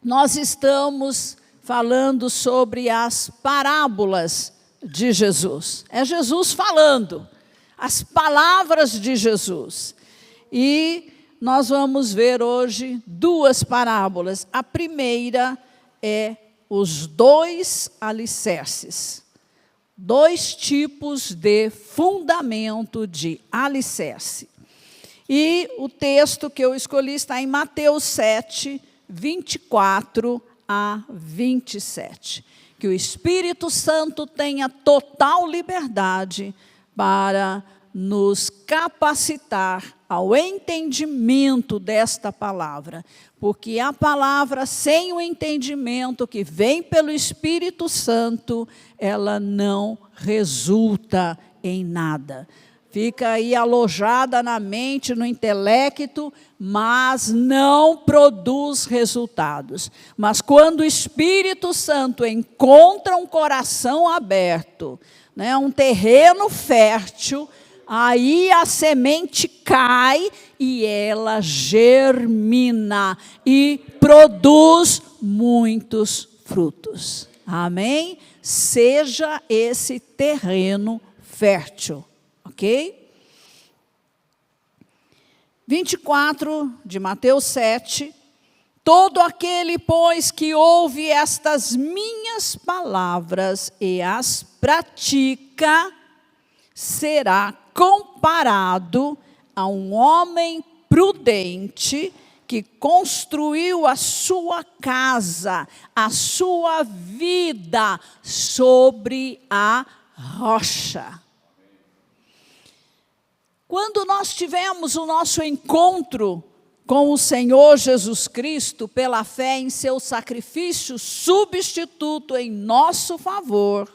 nós estamos falando sobre as parábolas de Jesus. É Jesus falando, as palavras de Jesus. E nós vamos ver hoje duas parábolas. A primeira é os dois alicerces. Dois tipos de fundamento de alicerce. E o texto que eu escolhi está em Mateus 7, 24 a 27. Que o Espírito Santo tenha total liberdade para nos capacitar ao entendimento desta palavra. Porque a palavra sem o entendimento que vem pelo Espírito Santo, ela não resulta em nada. Fica aí alojada na mente, no intelecto, mas não produz resultados. Mas quando o Espírito Santo encontra um coração aberto, né, um terreno fértil, aí a semente cai e ela germina e produz muitos frutos. Amém? Seja esse terreno fértil. Ok? 24 de Mateus 7. Todo aquele, pois, que ouve estas minhas palavras e as pratica, será comparado a um homem prudente que construiu a sua casa, a sua vida sobre a rocha. Quando nós tivemos o nosso encontro com o Senhor Jesus Cristo, pela fé em seu sacrifício substituto em nosso favor,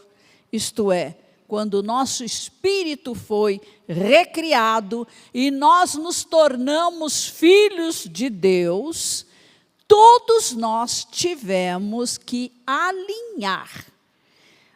isto é, quando o nosso espírito foi recriado e nós nos tornamos filhos de Deus, todos nós tivemos que alinhar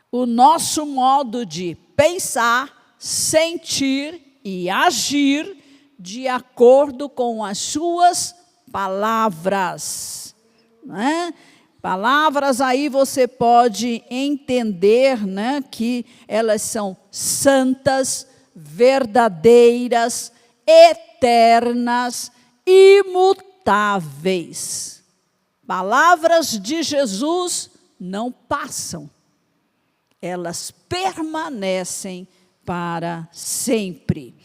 o nosso modo de pensar, sentir e agir de acordo com as suas palavras. Né? Palavras aí você pode entender, né, que elas são santas, verdadeiras, eternas, imutáveis. Palavras de Jesus não passam, elas permanecem para sempre.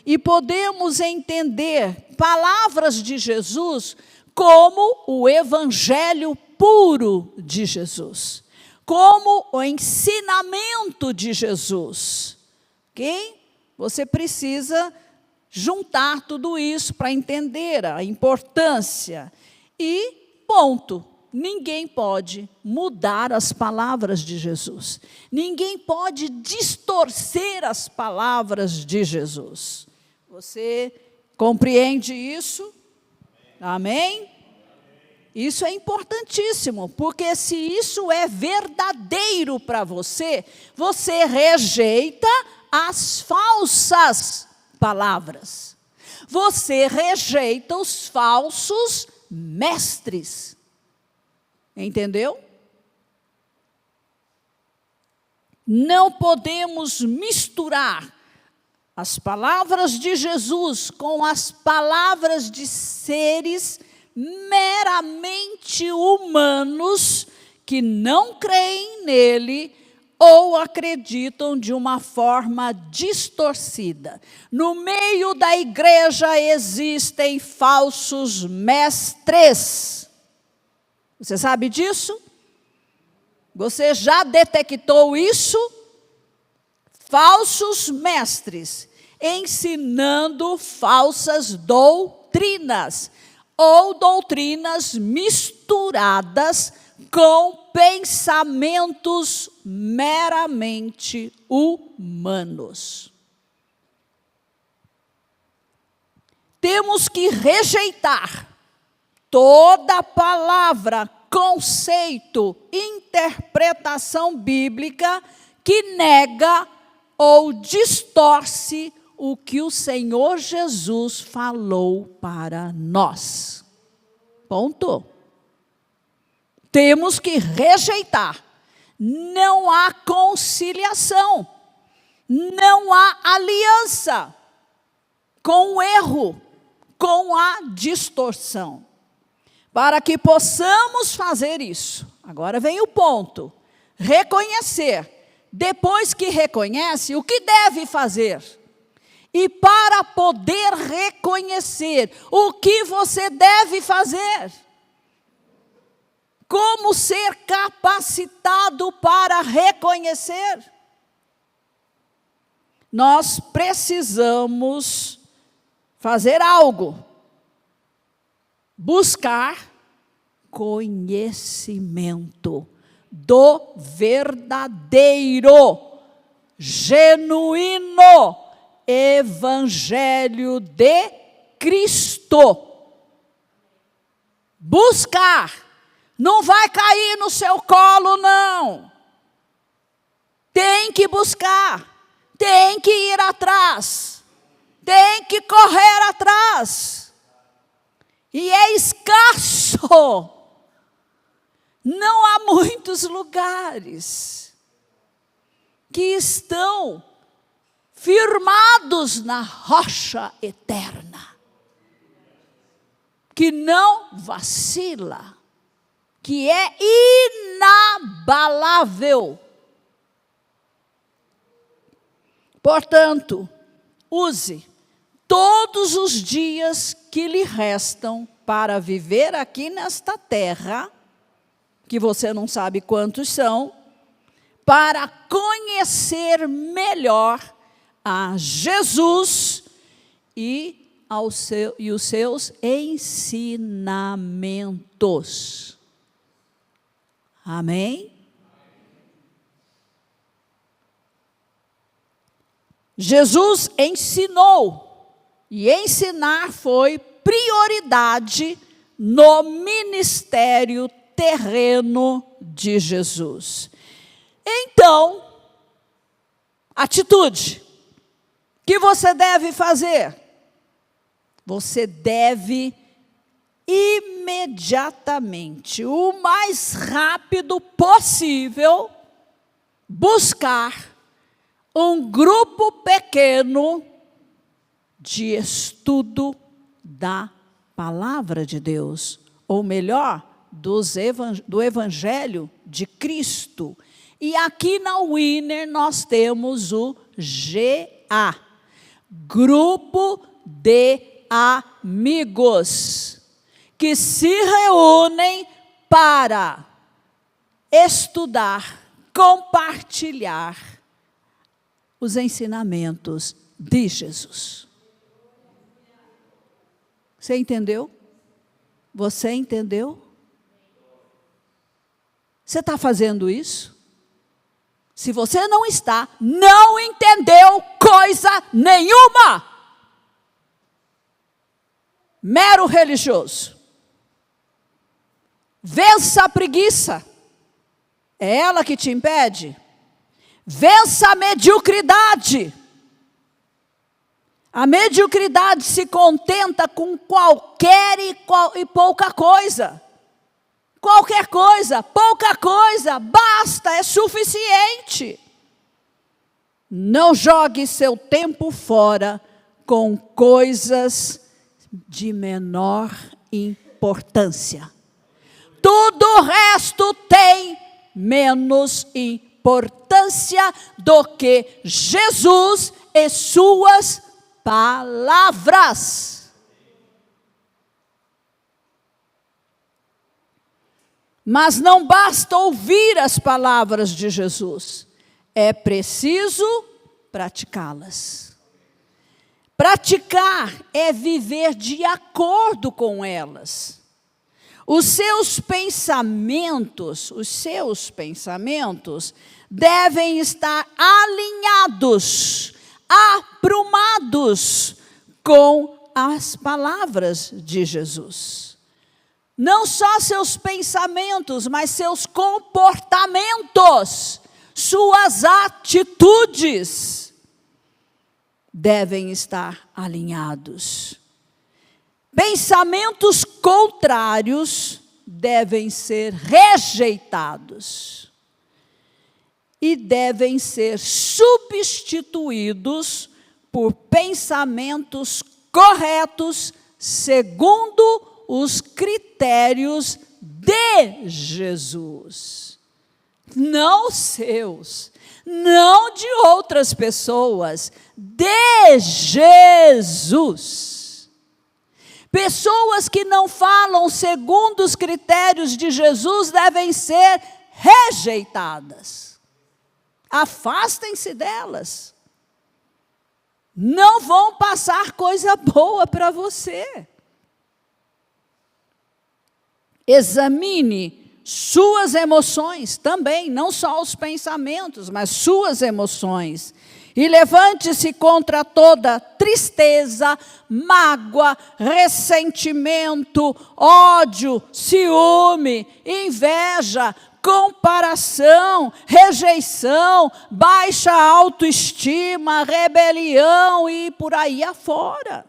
E podemos entender palavras de Jesus como o evangelho puro de Jesus, como o ensinamento de Jesus. Ok? Você precisa juntar tudo isso para entender a importância. E ponto. Ninguém pode mudar as palavras de Jesus. Ninguém pode distorcer as palavras de Jesus. Você compreende isso? Amém? Isso é importantíssimo, porque se isso é verdadeiro para você, você rejeita as falsas palavras. Você rejeita os falsos mestres. Entendeu? Não podemos misturar as palavras de Jesus com as palavras de seres meramente humanos que não creem nele ou acreditam de uma forma distorcida. No meio da igreja existem falsos mestres. Você sabe disso? Você já detectou isso? Falsos mestres ensinando falsas doutrinas ou doutrinas misturadas com pensamentos meramente humanos. Temos que rejeitar toda palavra, conceito, interpretação bíblica que nega ou distorce o que o Senhor Jesus falou para nós. Ponto. Temos que rejeitar. Não há conciliação. Não há aliança com o erro, com a distorção. Para que possamos fazer isso, agora vem o ponto, reconhecer. Depois que reconhece, o que deve fazer? E para poder reconhecer, o que você deve fazer? Como ser capacitado para reconhecer? Nós precisamos fazer algo. Buscar conhecimento do verdadeiro, genuíno Evangelho de Cristo. Buscar. Não vai cair no seu colo, não. Tem que buscar. Tem que ir atrás. Tem que correr atrás. E é escasso. Não há muitos lugares que estão firmados na rocha eterna, que não vacila, que é inabalável. Portanto, use todos os dias que lhe restam para viver aqui nesta terra, que você não sabe quantos são, para conhecer melhor a Jesus e os seus ensinamentos. Amém? Jesus ensinou, e ensinar foi prioridade no ministério terreno de Jesus. Então, atitude que você deve fazer? Você deve imediatamente, o mais rápido possível, buscar um grupo pequeno de estudo da palavra de Deus, ou melhor, do Evangelho de Cristo. E aqui na Winner nós temos o GA, Grupo de Amigos, que se reúnem para estudar, compartilhar os ensinamentos de Jesus. Você entendeu? Você entendeu? Você está fazendo isso? Se você não está, não entendeu coisa nenhuma. Mero religioso. Vença a preguiça. É ela que te impede? Vença a mediocridade. A mediocridade se contenta com qualquer e pouca coisa. Qualquer coisa, pouca coisa, basta, é suficiente. Não jogue seu tempo fora com coisas de menor importância. Tudo o resto tem menos importância do que Jesus e suas palavras. Mas não basta ouvir as palavras de Jesus, é preciso praticá-las. Praticar é viver de acordo com elas. Os seus pensamentos devem estar alinhados, aprumados com as palavras de Jesus. Não só seus pensamentos, mas seus comportamentos, suas atitudes devem estar alinhados. Pensamentos contrários devem ser rejeitados e devem ser substituídos por pensamentos corretos segundo os critérios de Jesus, não seus, não de outras pessoas, de Jesus. Pessoas que não falam segundo os critérios de Jesus devem ser rejeitadas. Afastem-se delas. Não vão passar coisa boa para você. Examine suas emoções também, não só os pensamentos, mas suas emoções. E levante-se contra toda tristeza, mágoa, ressentimento, ódio, ciúme, inveja, comparação, rejeição, baixa autoestima, rebelião e por aí afora.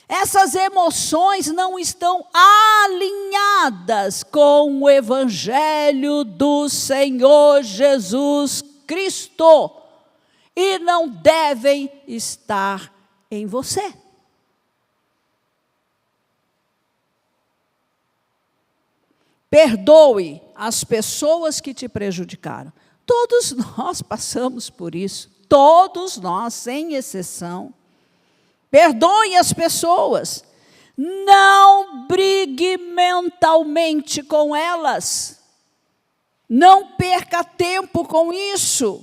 Essas emoções não estão alinhadas com o Evangelho do Senhor Jesus Cristo e não devem estar em você. Perdoe as pessoas que te prejudicaram. Todos nós passamos por isso, todos nós, sem exceção. Perdoe as pessoas, não brigue mentalmente com elas, não perca tempo com isso,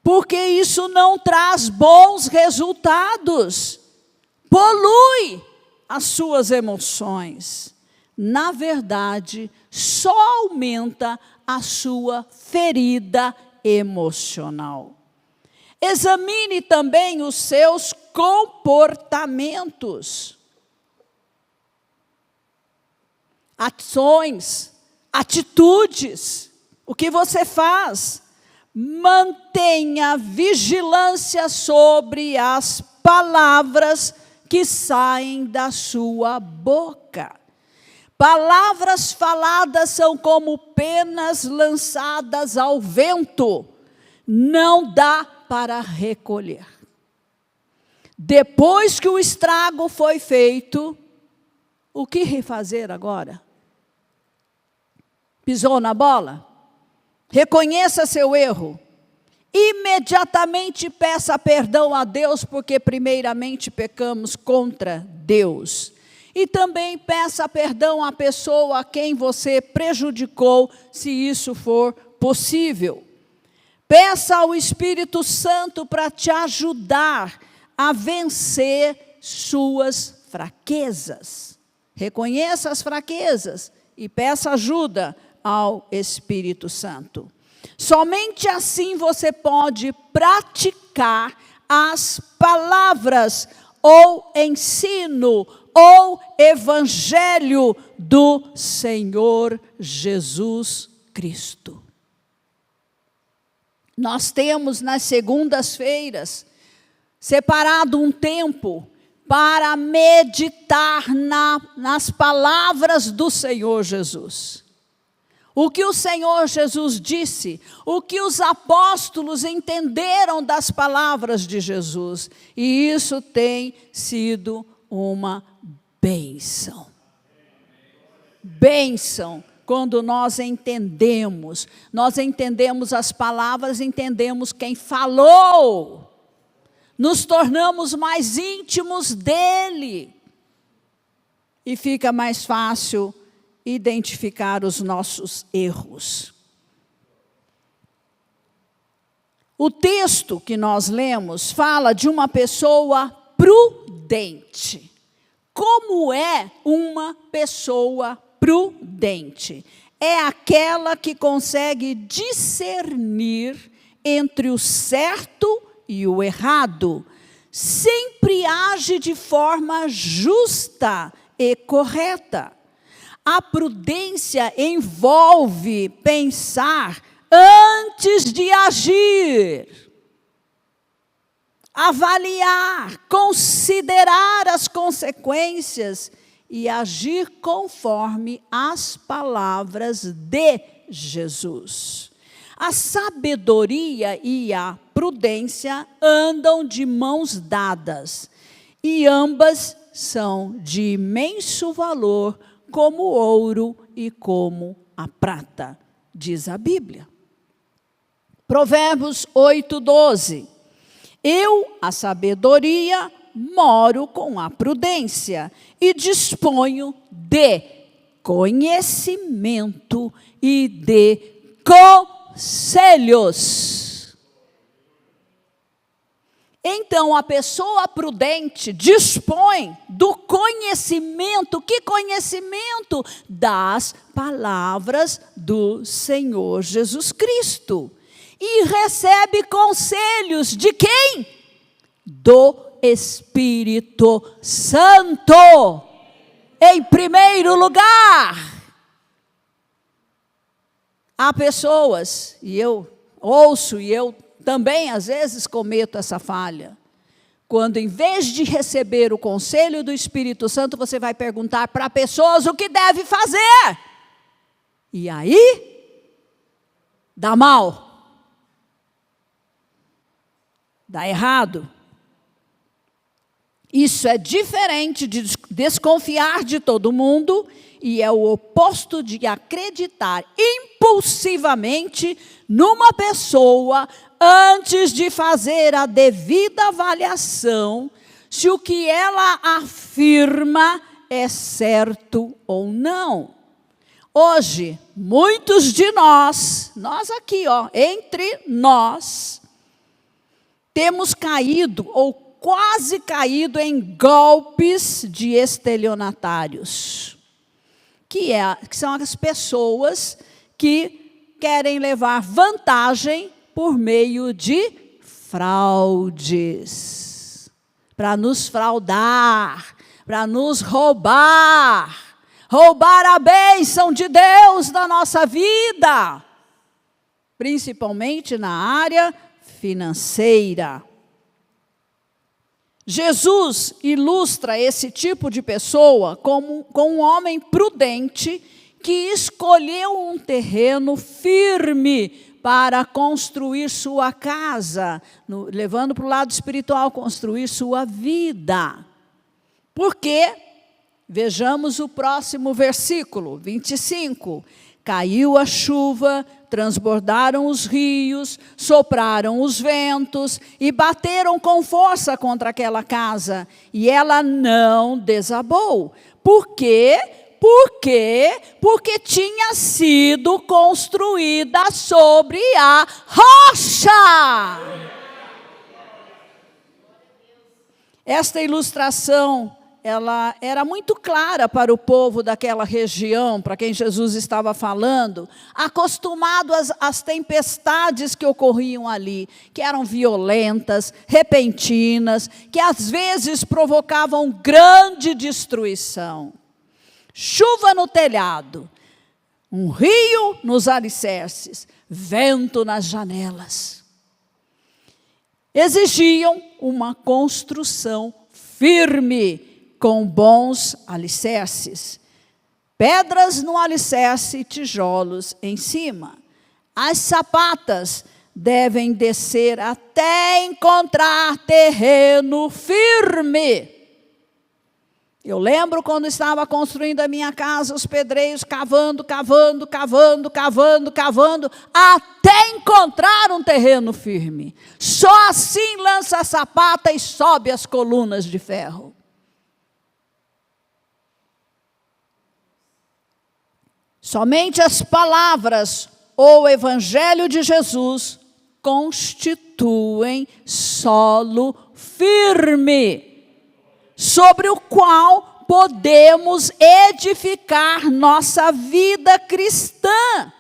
porque isso não traz bons resultados, polui as suas emoções. Na verdade, só aumenta a sua ferida emocional. Examine também os seus comportamentos, ações, atitudes, o que você faz. Mantenha vigilância sobre as palavras que saem da sua boca. Palavras faladas são como penas lançadas ao vento, não dá para recolher. Depois que o estrago foi feito, o que refazer agora? Pisou na bola? Reconheça seu erro. Imediatamente peça perdão a Deus, porque primeiramente pecamos contra Deus. E também peça perdão à pessoa a quem você prejudicou, se isso for possível. Peça ao Espírito Santo para te ajudar a vencer suas fraquezas. Reconheça as fraquezas e peça ajuda ao Espírito Santo. Somente assim você pode praticar as palavras ou ensino ou evangelho do Senhor Jesus Cristo. Nós temos nas segundas-feiras separado um tempo para meditar nas palavras do Senhor Jesus. O que o Senhor Jesus disse, o que os apóstolos entenderam das palavras de Jesus. E isso tem sido uma bênção. Bênção. Quando nós entendemos as palavras, entendemos quem falou, nos tornamos mais íntimos dele, e fica mais fácil identificar os nossos erros. O texto que nós lemos fala de uma pessoa prudente. Como é uma pessoa prudente? É aquela que consegue discernir entre o certo e o errado. Sempre age de forma justa e correta. A prudência envolve pensar antes de agir, avaliar, considerar as consequências e agir conforme as palavras de Jesus. A sabedoria e a prudência andam de mãos dadas, e ambas são de imenso valor, como o ouro e como a prata, diz a Bíblia. Provérbios 8:12. Eu, a sabedoria, moro com a prudência e disponho de conhecimento e de conselhos. Então, a pessoa prudente dispõe do conhecimento. Que conhecimento? Das palavras do Senhor Jesus Cristo. E recebe conselhos de quem? Do Espírito Santo. Em primeiro lugar, há pessoas, e eu ouço, e eu também às vezes cometo essa falha, quando em vez de receber o conselho do Espírito Santo, você vai perguntar para pessoas o que deve fazer. E aí, dá mal. Dá errado. Isso é diferente de desconfiar de todo mundo e é o oposto de acreditar impulsivamente numa pessoa antes de fazer a devida avaliação se o que ela afirma é certo ou não. Hoje, muitos de nós aqui, entre nós, temos caído ou quase caído em golpes de estelionatários, que são as pessoas que querem levar vantagem por meio de fraudes, para nos fraudar, para nos roubar a bênção de Deus na nossa vida, principalmente na área financeira. Jesus ilustra esse tipo de pessoa com um homem prudente que escolheu um terreno firme para construir sua casa, levando para o lado espiritual, construir sua vida. Porque, vejamos o próximo versículo, 25. Caiu a chuva, transbordaram os rios, sopraram os ventos e bateram com força contra aquela casa. E ela não desabou. Por quê? Porque tinha sido construída sobre a rocha. Esta ilustração, ela era muito clara para o povo daquela região, para quem Jesus estava falando, acostumado às tempestades que ocorriam ali, que eram violentas, repentinas, que às vezes provocavam grande destruição. Chuva no telhado, um rio nos alicerces, vento nas janelas. Exigiam uma construção firme, com bons alicerces. Pedras no alicerce e tijolos em cima. As sapatas devem descer até encontrar terreno firme. Eu lembro quando estava construindo a minha casa, os pedreiros cavando, até encontrar um terreno firme. Só assim lança a sapata e sobe as colunas de ferro. Somente as palavras ou o Evangelho de Jesus constituem solo firme, sobre o qual podemos edificar nossa vida cristã.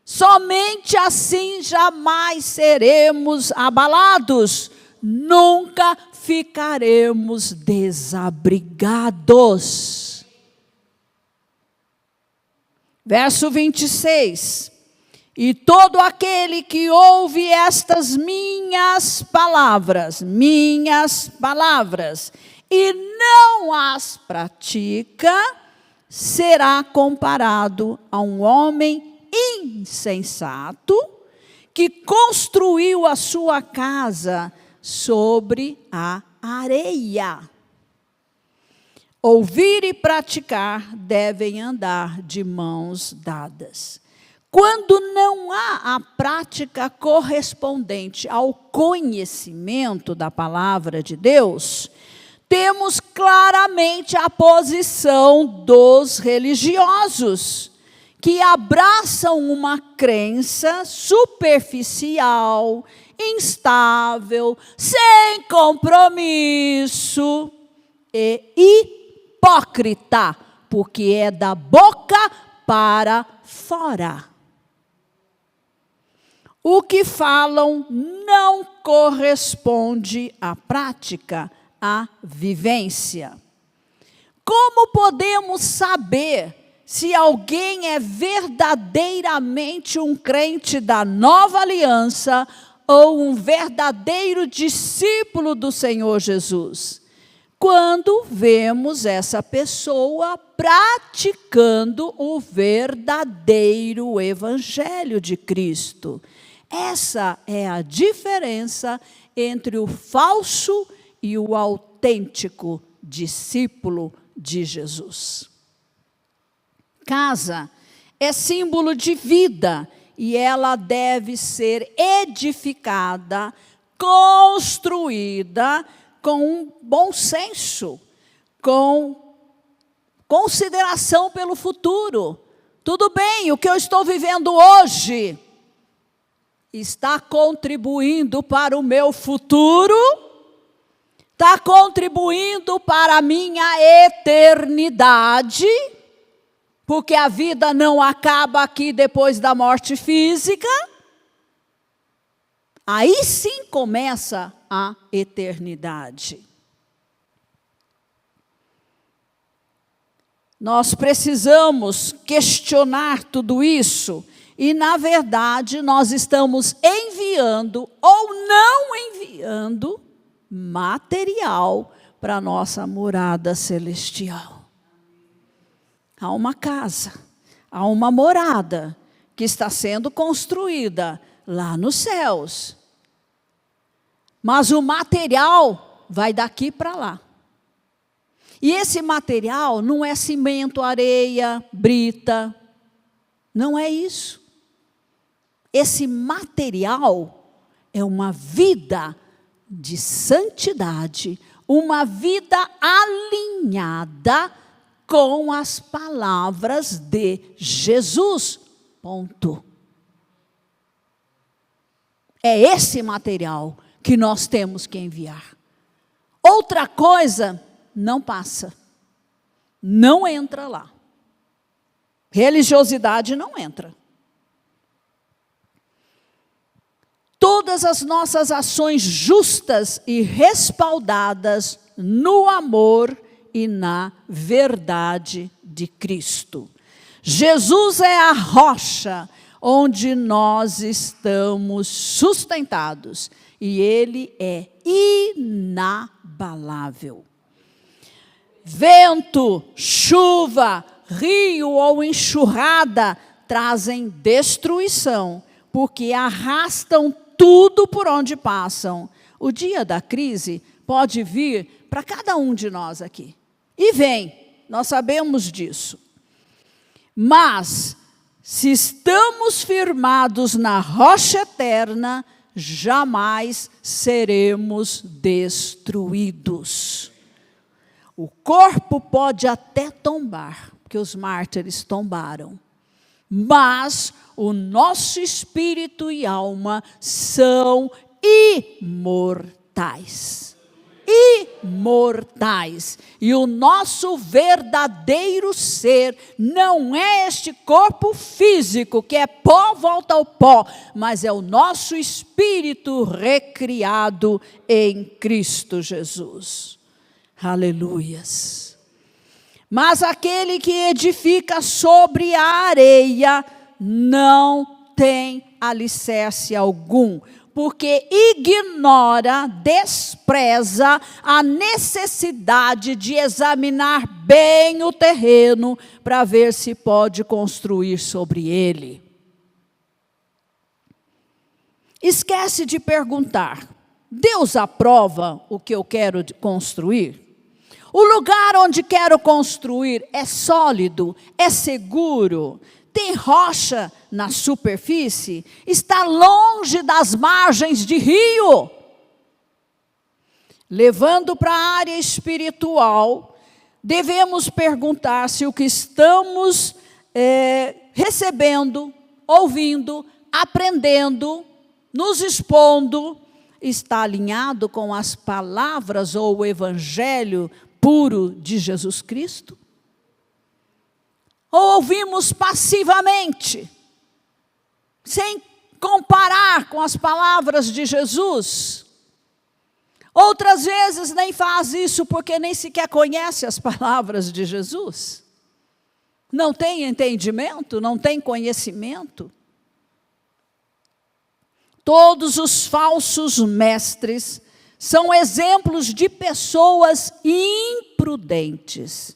Somente assim jamais seremos abalados, nunca ficaremos desabrigados. Verso 26. E todo aquele que ouve estas minhas palavras, e não as pratica, será comparado a um homem insensato que construiu a sua casa sobre a areia. Ouvir e praticar devem andar de mãos dadas. Quando não há a prática correspondente ao conhecimento da palavra de Deus, temos claramente a posição dos religiosos, que abraçam uma crença superficial, instável, sem compromisso e hipócrita, porque é da boca para fora. O que falam não corresponde à prática, à vivência. Como podemos saber se alguém é verdadeiramente um crente da nova aliança ou um verdadeiro discípulo do Senhor Jesus? Quando vemos essa pessoa praticando o verdadeiro evangelho de Cristo. Essa é a diferença entre o falso e o autêntico discípulo de Jesus. Casa é símbolo de vida e ela deve ser edificada, construída com um bom senso, com consideração pelo futuro. Tudo bem, o que eu estou vivendo hoje está contribuindo para o meu futuro, está contribuindo para a minha eternidade, porque a vida não acaba aqui depois da morte física. Aí sim começa a eternidade. Nós precisamos questionar tudo isso e, na verdade, nós estamos enviando ou não enviando material para a nossa morada celestial. Há uma casa, há uma morada que está sendo construída lá nos céus. Mas o material vai daqui para lá. E esse material não é cimento, areia, brita. Não é isso. Esse material é uma vida de santidade, uma vida alinhada com as palavras de Jesus. Ponto. É esse material que nós temos que enviar. Outra coisa não passa. Não entra lá. Religiosidade não entra. Todas as nossas ações justas e respaldadas no amor e na verdade de Cristo. Jesus é a rocha onde nós estamos sustentados. E Ele é inabalável. Vento, chuva, rio ou enxurrada trazem destruição, porque arrastam tudo por onde passam. O dia da crise pode vir para cada um de nós aqui. E vem, nós sabemos disso. Mas, se estamos firmados na rocha eterna, jamais seremos destruídos. O corpo pode até tombar, porque os mártires tombaram. Mas o nosso espírito e alma são imortais. Imortais. E o nosso verdadeiro ser não é este corpo físico, que é pó, volta ao pó, mas é o nosso espírito recriado em Cristo Jesus. Aleluias. Mas aquele que edifica sobre a areia não tem alicerce algum, porque ignora, despreza a necessidade de examinar bem o terreno para ver se pode construir sobre ele. Esquece de perguntar: Deus aprova o que eu quero construir? O lugar onde quero construir é sólido, é seguro, tem rocha na superfície, está longe das margens de rio. Levando para a área espiritual, devemos perguntar se o que estamos recebendo, ouvindo, aprendendo, nos expondo, está alinhado com as palavras ou o evangelho puro de Jesus Cristo? Ou ouvimos passivamente, sem comparar com as palavras de Jesus? Outras vezes nem faz isso porque nem sequer conhece as palavras de Jesus. Não tem entendimento, não tem conhecimento. Todos os falsos mestres são exemplos de pessoas imprudentes,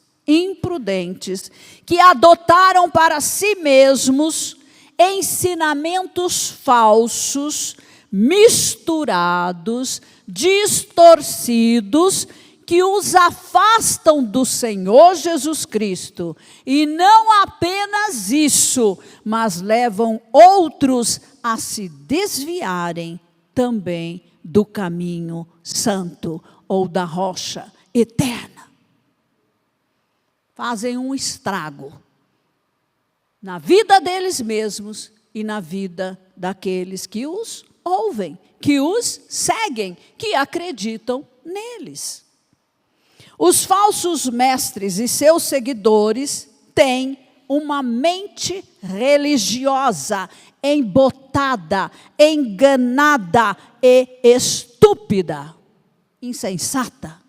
que adotaram para si mesmos ensinamentos falsos, misturados, distorcidos, que os afastam do Senhor Jesus Cristo. E não apenas isso, mas levam outros a se desviarem também do caminho santo ou da rocha eterna. Fazem um estrago na vida deles mesmos e na vida daqueles que os ouvem, que os seguem, que acreditam neles. Os falsos mestres e seus seguidores têm uma mente religiosa, embotada, enganada e estúpida, insensata.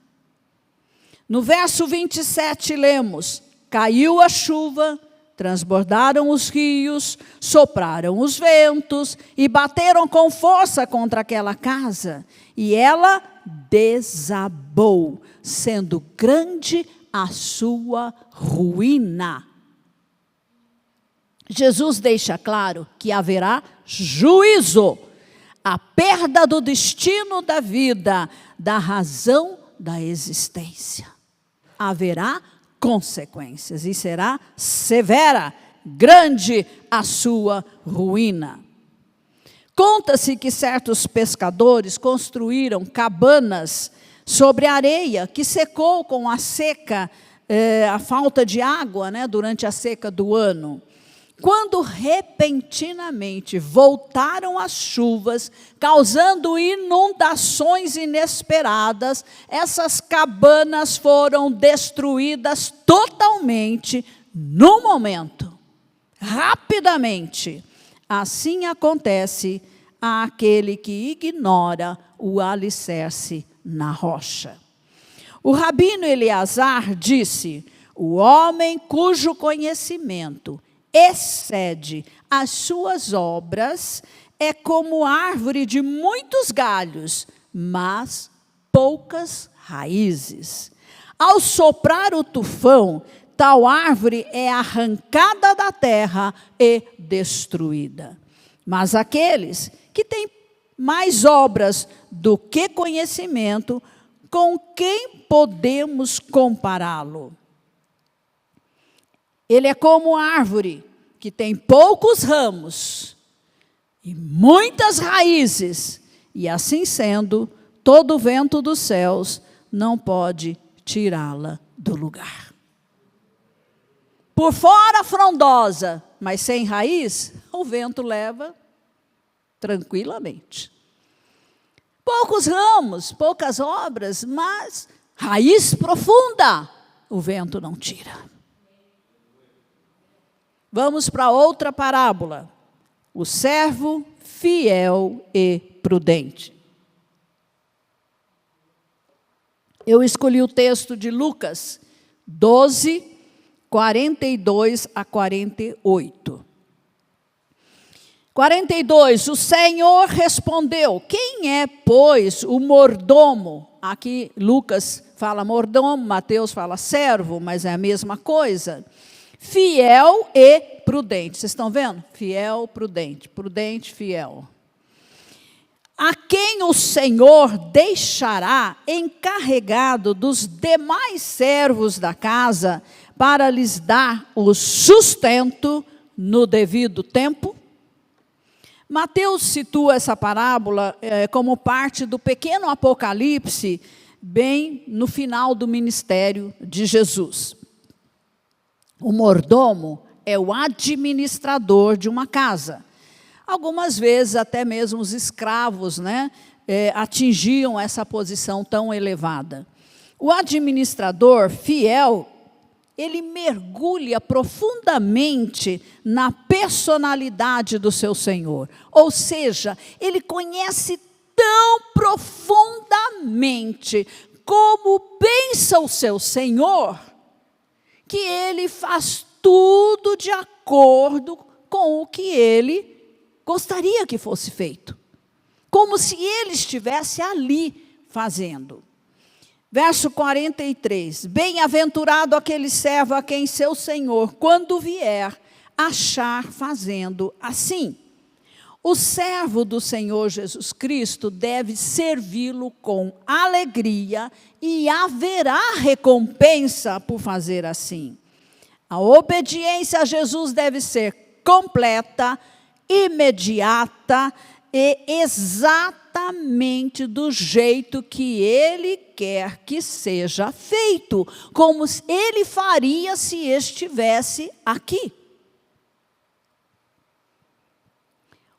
No verso 27 lemos: caiu a chuva, transbordaram os rios, sopraram os ventos e bateram com força contra aquela casa, e ela desabou, sendo grande a sua ruína. Jesus deixa claro que haverá juízo, a perda do destino da vida, da razão da existência. Haverá consequências e será severa, grande a sua ruína. Conta-se que certos pescadores construíram cabanas sobre a areia que secou com a seca, a falta de água, durante a seca do ano. Quando repentinamente voltaram as chuvas, causando inundações inesperadas, essas cabanas foram destruídas totalmente, num momento, rapidamente. Assim acontece àquele que ignora o alicerce na rocha. O rabino Eleazar disse: o homem cujo conhecimento excede as suas obras é como árvore de muitos galhos, mas poucas raízes. Ao soprar o tufão, tal árvore é arrancada da terra e destruída. Mas aqueles que têm mais obras do que conhecimento, com quem podemos compará-lo? Ele é como árvore que tem poucos ramos e muitas raízes, e assim sendo, todo o vento dos céus não pode tirá-la do lugar. Por fora frondosa, mas sem raiz, o vento leva tranquilamente. Poucos ramos, poucas obras, mas raiz profunda, o vento não tira. Vamos para outra parábola. O servo fiel e prudente. Eu escolhi o texto de Lucas 12, 42 a 48. 42, o Senhor respondeu: quem é, pois, o mordomo? Aqui Lucas fala mordomo, Mateus fala servo, mas é a mesma coisa. Fiel e prudente. Vocês estão vendo? Fiel, prudente. Prudente, fiel. A quem o Senhor deixará encarregado dos demais servos da casa para lhes dar o sustento no devido tempo? Mateus situa essa parábola como parte do pequeno Apocalipse, bem no final do ministério de Jesus. O mordomo é o administrador de uma casa. Algumas vezes até mesmo os escravos, atingiam essa posição tão elevada. O administrador fiel, ele mergulha profundamente na personalidade do seu Senhor. Ou seja, ele conhece tão profundamente como pensa o seu Senhor, que ele faz tudo de acordo com o que ele gostaria que fosse feito. Como se ele estivesse ali fazendo. Verso 43, bem-aventurado aquele servo a quem seu Senhor, quando vier, achar fazendo assim. O servo do Senhor Jesus Cristo deve servi-lo com alegria e haverá recompensa por fazer assim. A obediência a Jesus deve ser completa, imediata e exatamente do jeito que Ele quer que seja feito, como Ele faria se estivesse aqui.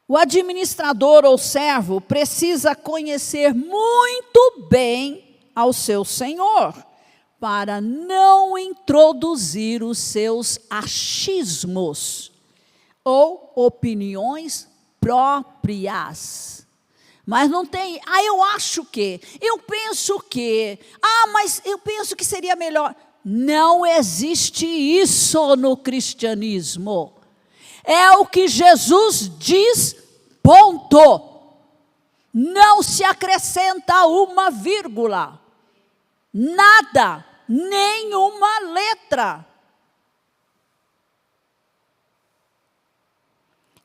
O administrador ou servo precisa conhecer muito bem ao seu Senhor, para não introduzir os seus achismos ou opiniões próprias. Mas não tem, eu acho que, eu penso que, mas eu penso que seria melhor. Não existe isso no cristianismo. É o que Jesus diz, ponto. Não se acrescenta uma vírgula. Nada, nenhuma letra.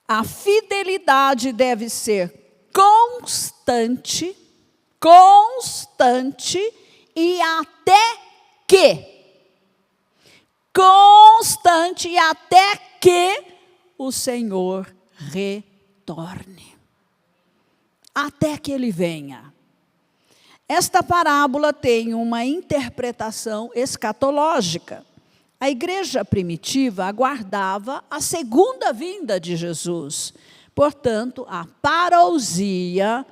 A fidelidade deve ser constante e até que o Senhor retorne. Até que Ele venha. Esta parábola tem uma interpretação escatológica. A igreja primitiva aguardava a segunda vinda de Jesus. Portanto, a parousia,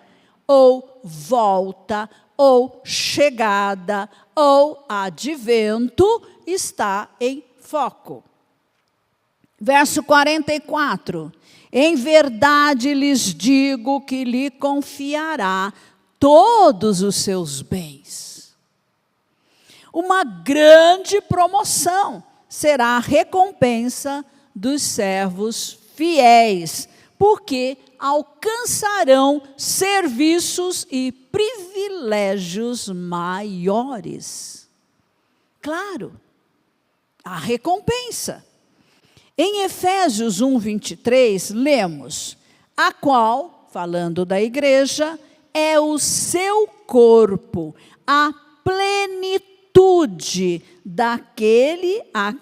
ou volta, ou chegada, ou advento, está em foco. Verso 44. Em verdade lhes digo que lhe confiará todos os seus bens. Uma grande promoção será a recompensa dos servos fiéis, porque alcançarão serviços e privilégios maiores. Claro, a recompensa. Em Efésios 1:23, lemos: a qual, falando da igreja, é o seu corpo, a plenitude daquele a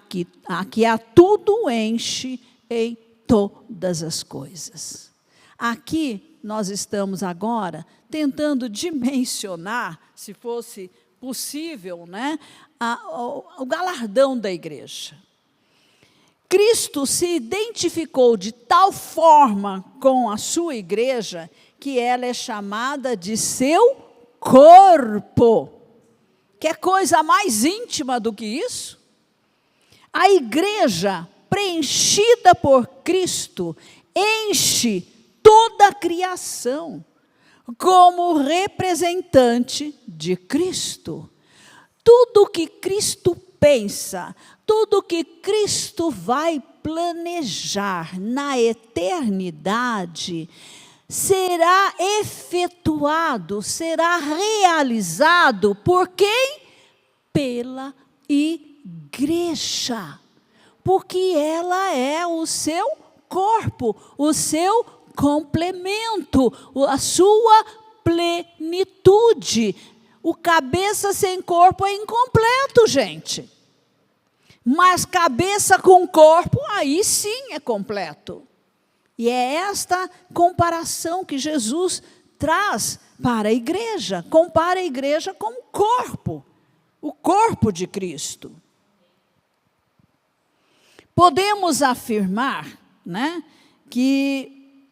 que a tudo enche em todas as coisas. Aqui nós estamos agora tentando dimensionar, se fosse possível, o galardão da igreja. Cristo se identificou de tal forma com a sua igreja que ela é chamada de seu corpo. Quer coisa mais íntima do que isso? A igreja preenchida por Cristo enche toda a criação como representante de Cristo. Tudo que Cristo pensa, tudo que Cristo vai planejar na eternidade será efetuado, será realizado por quem? Pela igreja. Porque ela é o seu corpo, o seu complemento, a sua plenitude. O cabeça sem corpo é incompleto, gente. Mas cabeça com corpo, aí sim é completo. E é esta comparação que Jesus traz para a igreja. Compara a igreja com o corpo de Cristo. Podemos afirmar, né, que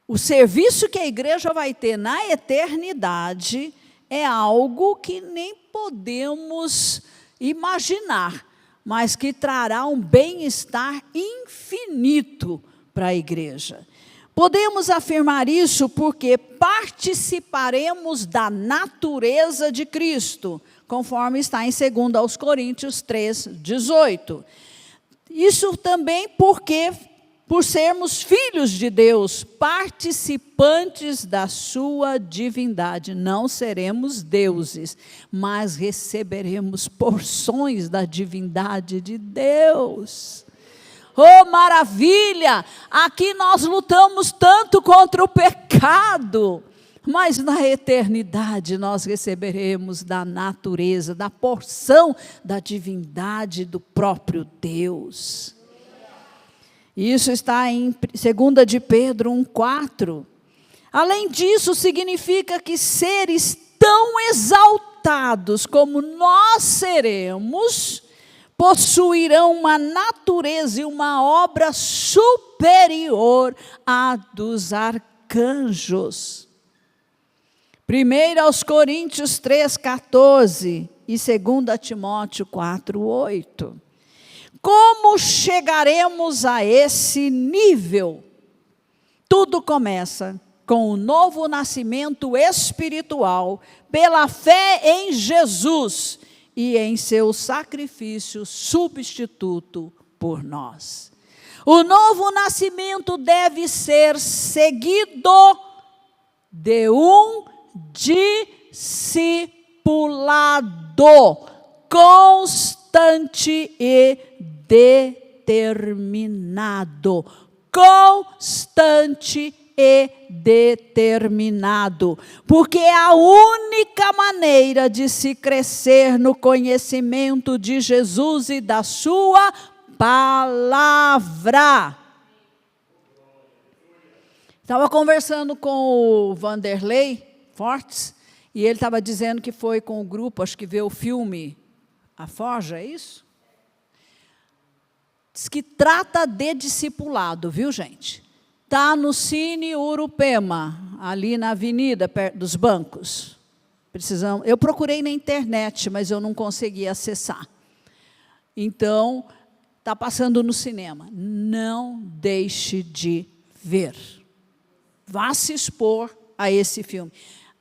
o serviço que a igreja vai ter na eternidade é algo que nem podemos imaginar, mas que trará um bem-estar infinito para a igreja. Podemos afirmar isso porque participaremos da natureza de Cristo, conforme está em 2 Coríntios 3:18. Isso também porque, por sermos filhos de Deus, participantes da sua divindade, não seremos deuses, mas receberemos porções da divindade de Deus. Oh, maravilha! Aqui nós lutamos tanto contra o pecado, mas na eternidade nós receberemos da natureza, da porção da divindade do próprio Deus. Isso está em 2 de Pedro 1:4. Além disso, significa que seres tão exaltados como nós seremos, possuirão uma natureza e uma obra superior à dos arcanjos. 1 aos Coríntios 3:14 e 2 Timóteo 4:8. Como chegaremos a esse nível? Tudo começa com o novo nascimento espiritual, pela fé em Jesus e em seu sacrifício substituto por nós. O novo nascimento deve ser seguido de um discipulado constante e determinado. Constante e determinado. Porque é a única maneira de se crescer no conhecimento de Jesus e da sua palavra. Estava conversando com o Vanderlei Fortes, e ele estava dizendo que foi com o grupo, acho que vê o filme A Forja, é isso? Diz que trata de discipulado, viu, gente? Está no Cine Urupema, ali na avenida, perto dos bancos. Eu procurei na internet, mas eu não consegui acessar. Então, está passando no cinema. Não deixe de ver. Vá se expor a esse filme.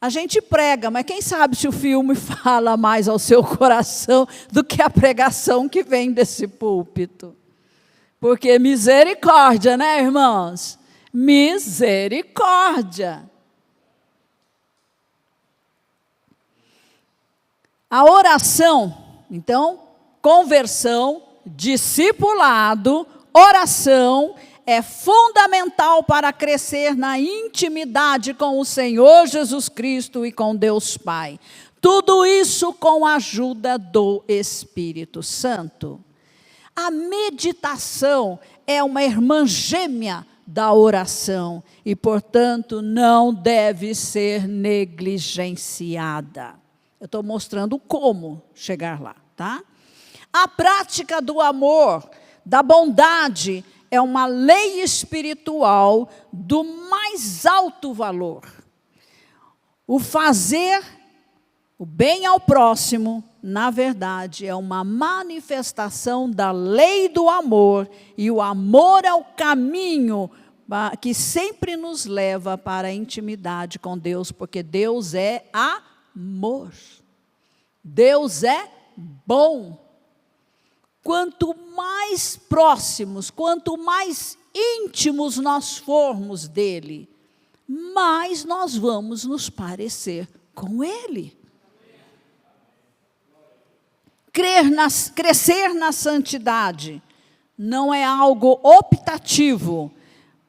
A gente prega, mas quem sabe se o filme fala mais ao seu coração do que a pregação que vem desse púlpito. Porque misericórdia, né, irmãos? Misericórdia. A oração, então, conversão, discipulado, oração, é fundamental para crescer na intimidade com o Senhor Jesus Cristo e com Deus Pai. Tudo isso com a ajuda do Espírito Santo. A meditação é uma irmã gêmea da oração e, portanto, não deve ser negligenciada. Eu estou mostrando como chegar lá, tá? A prática do amor, da bondade, é uma lei espiritual do mais alto valor. O fazer o bem ao próximo, na verdade, é uma manifestação da lei do amor, e o amor é o caminho que sempre nos leva para a intimidade com Deus, porque Deus é amor. Deus é bom. quanto mais próximos, quanto mais íntimos nós formos dele, mais nós vamos nos parecer com ele. Crescer na santidade não é algo optativo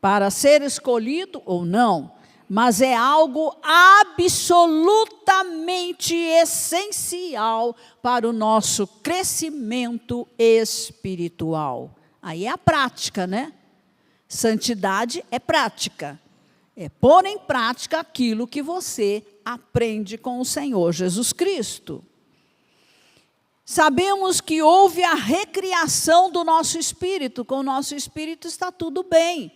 para ser escolhido ou não, mas é algo absolutamente essencial para o nosso crescimento espiritual. Aí é a prática, né? Santidade é prática. É pôr em prática aquilo que você aprende com o Senhor Jesus Cristo. Sabemos que houve a recriação do nosso espírito. Com o nosso espírito está tudo bem.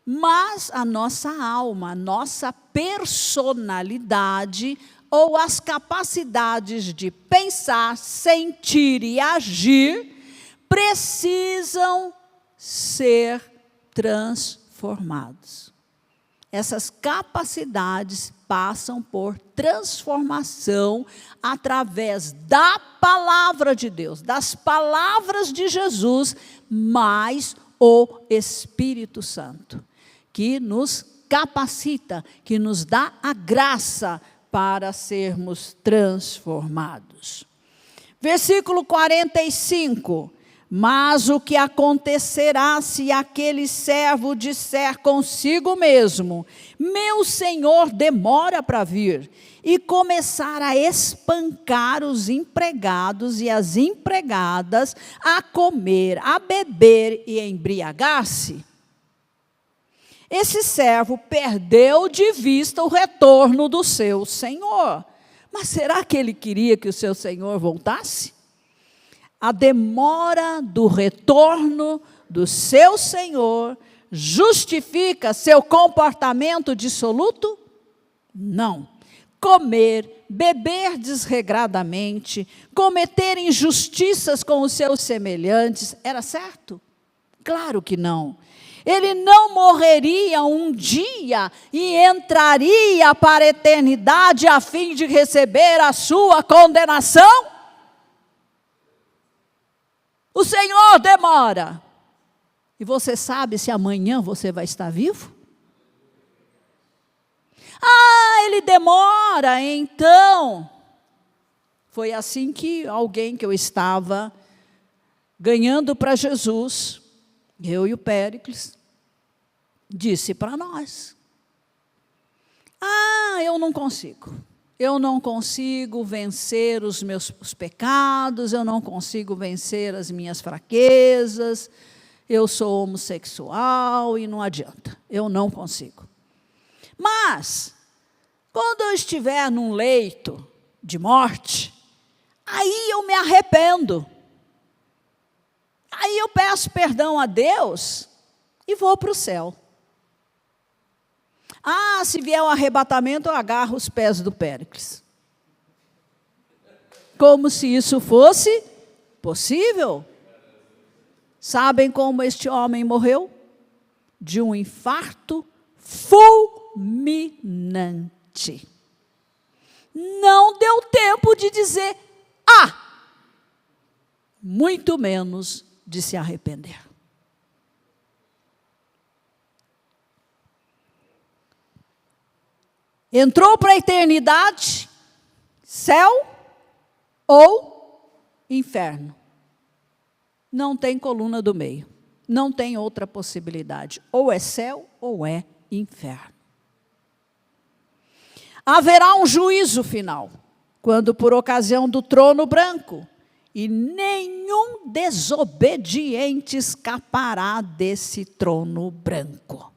Mas a nossa alma, a nossa personalidade ou as capacidades de pensar, sentir e agir precisam ser transformados. Essas capacidades passam por transformação através da palavra de Deus, das palavras de Jesus, mais o Espírito Santo, que nos capacita, que nos dá a graça para sermos transformados. Versículo 45. Mas o que acontecerá se aquele servo disser consigo mesmo: meu senhor demora para vir, e começar a espancar os empregados e as empregadas, a comer, a beber e a embriagar-se? Esse servo perdeu de vista o retorno do seu senhor. Mas será que ele queria que o seu senhor voltasse? A demora do retorno do seu senhor justifica seu comportamento dissoluto? Não. Comer, beber desregradamente, cometer injustiças com os seus semelhantes, era certo? Claro que não. Ele não morreria um dia e entraria para a eternidade a fim de receber a sua condenação? O Senhor demora. E você sabe se amanhã você vai estar vivo? Ah, ele demora, então. Foi assim que alguém que eu estava ganhando para Jesus, eu e o Péricles, disse para nós: ah, eu não consigo. Eu não consigo vencer os meus pecados, eu não consigo vencer as minhas fraquezas, eu sou homossexual e não adianta, eu não consigo. Mas, quando eu estiver num leito de morte, aí eu me arrependo. Aí eu peço perdão a Deus e vou para o céu. Ah, se vier o arrebatamento, eu agarro os pés do Péricles. Como se isso fosse possível. Sabem como este homem morreu? De um infarto fulminante. Não deu tempo de dizer muito menos de se arrepender. Entrou para a eternidade, céu ou inferno. Não tem coluna do meio. Não tem outra possibilidade. Ou é céu ou é inferno. Haverá um juízo final, quando por ocasião do trono branco, e nenhum desobediente escapará desse trono branco.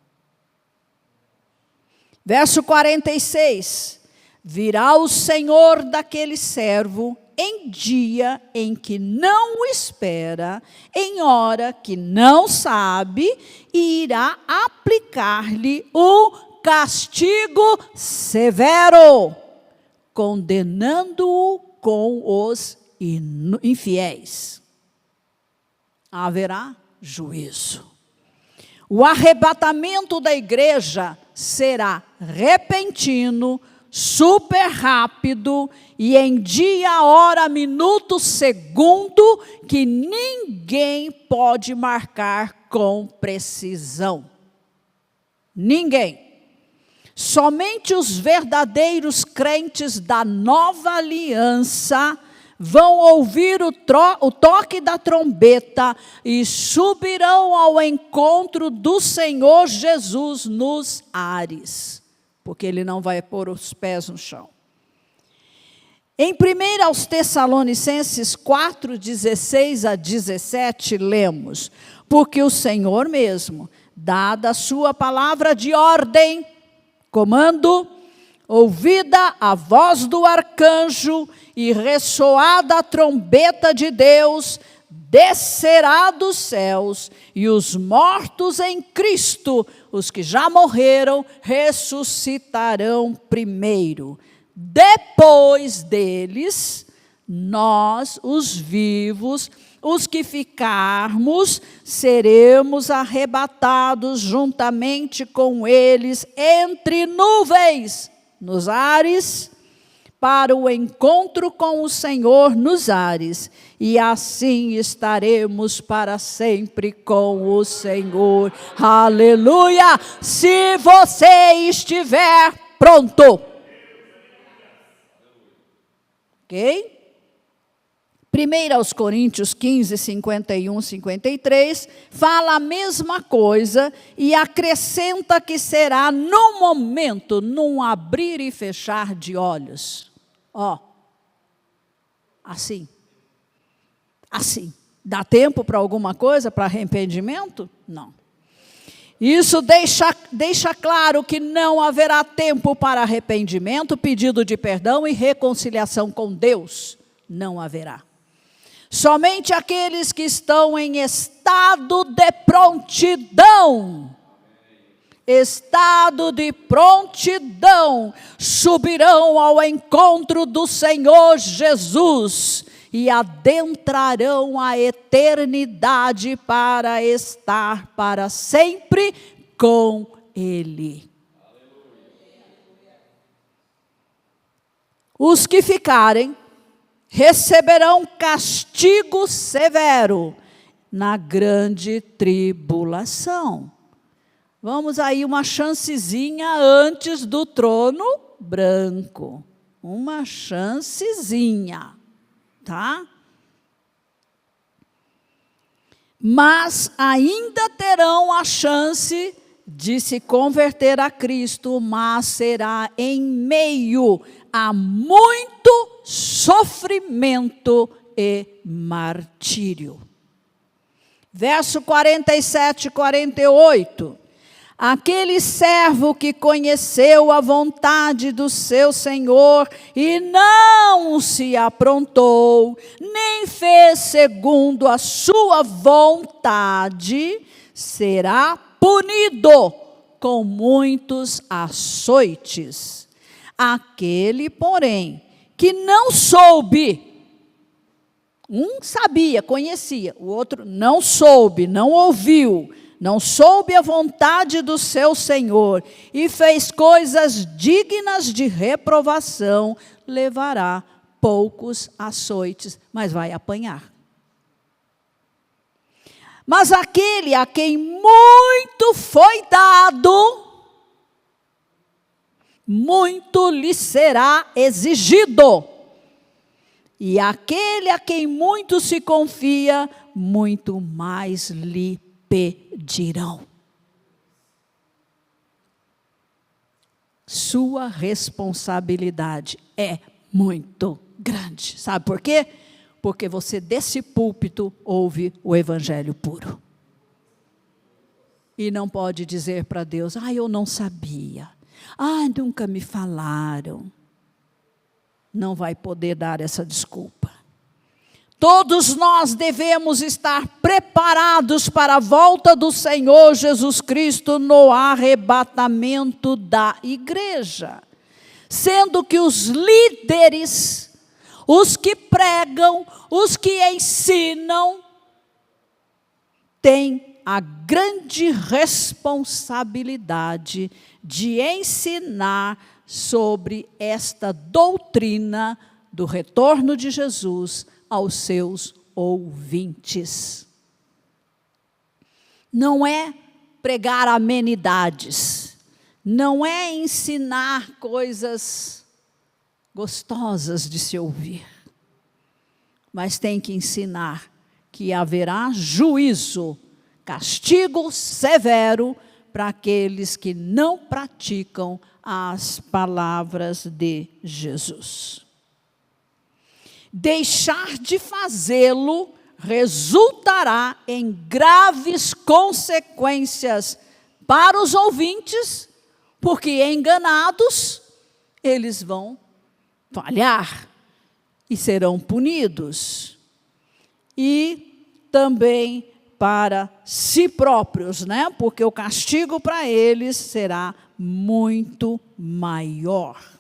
Verso 46, virá o Senhor daquele servo em dia em que não o espera, em hora que não sabe, e irá aplicar-lhe um castigo severo, condenando-o com os infiéis. Haverá juízo. O arrebatamento da igreja será repentino, super rápido e em dia, hora, minuto, segundo, que ninguém pode marcar com precisão. Ninguém. Somente os verdadeiros crentes da nova aliança vão ouvir o toque da trombeta e subirão ao encontro do Senhor Jesus nos ares, porque ele não vai pôr os pés no chão. Em 1 aos Tessalonicenses 4, 16 a 17, lemos: porque o Senhor mesmo, dada a sua palavra de ordem, comando, ouvida a voz do arcanjo e ressoada a trombeta de Deus, descerá dos céus, e os mortos em Cristo, os que já morreram, ressuscitarão primeiro. Depois deles, nós, os vivos, os que ficarmos, seremos arrebatados juntamente com eles entre nuvens, nos ares, para o encontro com o Senhor nos ares, e assim estaremos para sempre com o Senhor. Aleluia! Se você estiver pronto. Ok? 1 aos Coríntios 15, 51, 53, fala a mesma coisa e acrescenta que será num momento, num abrir e fechar de olhos. Ó, assim. Assim. Dá tempo para alguma coisa, para arrependimento? Não. Isso deixa claro que não haverá tempo para arrependimento, pedido de perdão e reconciliação com Deus. Não haverá. Somente aqueles que estão em estado de prontidão, subirão ao encontro do Senhor Jesus e adentrarão a eternidade para estar para sempre com Ele. Os que ficarem receberão castigo severo na grande tribulação. Vamos aí uma chancezinha antes do trono branco. Uma chancezinha, tá? Mas ainda terão a chance de se converter a Cristo, mas será em meio a muito sofrimento e martírio. Verso 47 e 48. Aquele servo que conheceu a vontade do seu Senhor e não se aprontou, nem fez segundo a sua vontade, será punido com muitos açoites. Aquele, porém, que não soube, um sabia, conhecia, o outro não soube, não ouviu, não soube a vontade do seu Senhor e fez coisas dignas de reprovação, levará poucos açoites, mas vai apanhar. Mas aquele a quem muito foi dado, muito lhe será exigido. E aquele a quem muito se confia, muito mais lhe pedirão. Sua responsabilidade é muito grande. Sabe por quê? Porque você desse púlpito ouve o evangelho puro. E não pode dizer para Deus: eu não sabia. Nunca me falaram. Não vai poder dar essa desculpa. Todos nós devemos estar preparados para a volta do Senhor Jesus Cristo no arrebatamento da igreja. Sendo que os líderes, os que pregam, os que ensinam, têm a grande responsabilidade de ensinar sobre esta doutrina do retorno de Jesus aos seus ouvintes. Não é pregar amenidades, não é ensinar coisas gostosas de se ouvir, mas tem que ensinar que haverá juízo, castigo severo para aqueles que não praticam as palavras de Jesus. Deixar de fazê-lo resultará em graves consequências para os ouvintes, porque enganados, eles vão falhar e serão punidos. E também para si próprios, né? Porque o castigo para eles será muito maior.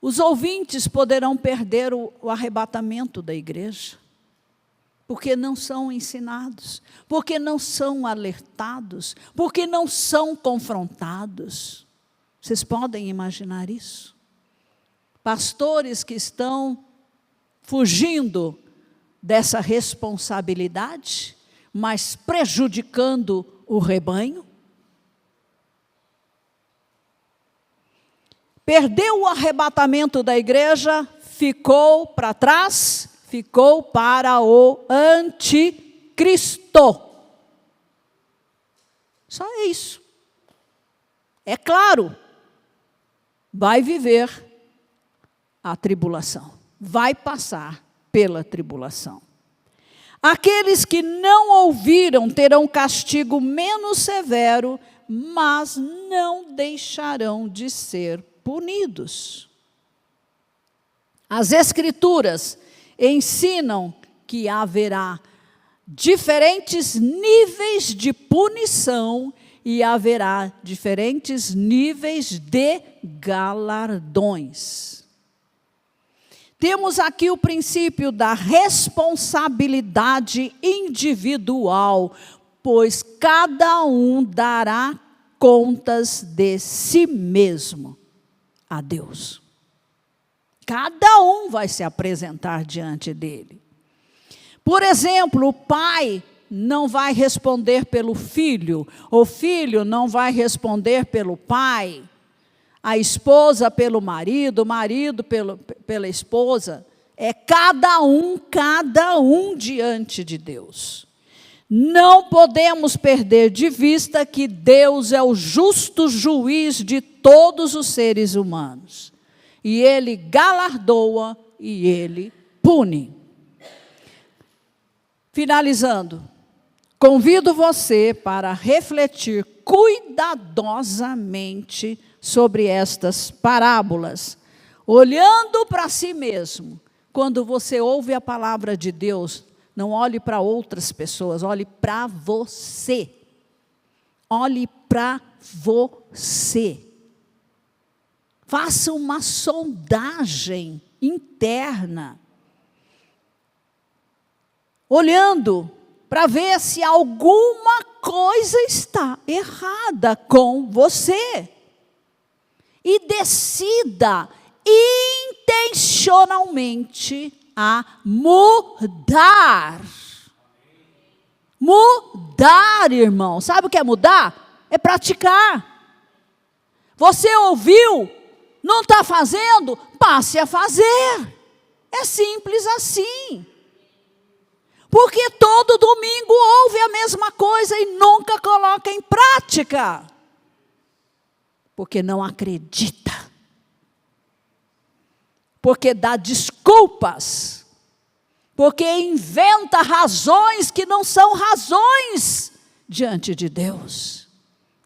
Os ouvintes poderão perder o arrebatamento da igreja, porque não são ensinados, porque não são alertados, porque não são confrontados. Vocês podem imaginar isso? Pastores que estão fugindo dessa responsabilidade, mas prejudicando o rebanho. Perdeu o arrebatamento da igreja, ficou para trás, ficou para o anticristo. Só é isso. É claro, vai viver a tribulação, vai passar pela tribulação. Aqueles que não ouviram terão castigo menos severo, mas não deixarão de ser punidos. As Escrituras ensinam que haverá diferentes níveis de punição e haverá diferentes níveis de galardões. Temos aqui o princípio da responsabilidade individual, pois cada um dará contas de si mesmo a Deus. Cada um vai se apresentar diante dele. Por exemplo, o pai não vai responder pelo filho, o filho não vai responder pelo pai, a esposa pelo marido, o marido pela esposa. É cada um diante de Deus. Não podemos perder de vista que Deus é o justo juiz de todos os seres humanos. E Ele galardoa e Ele pune. Finalizando, convido você para refletir cuidadosamente sobre estas parábolas, olhando para si mesmo. Quando você ouve a palavra de Deus, não olhe para outras pessoas, olhe para você. Olhe para você. Faça uma sondagem interna, olhando para ver se alguma coisa está errada com você. E decida intencionalmente a mudar. Mudar, irmão. Sabe o que é mudar? É praticar. Você ouviu, não está fazendo? Passe a fazer. É simples assim. Porque todo domingo ouve a mesma coisa e nunca coloca em prática. Porque não acredita. Porque dá desculpas. Porque inventa razões que não são razões diante de Deus.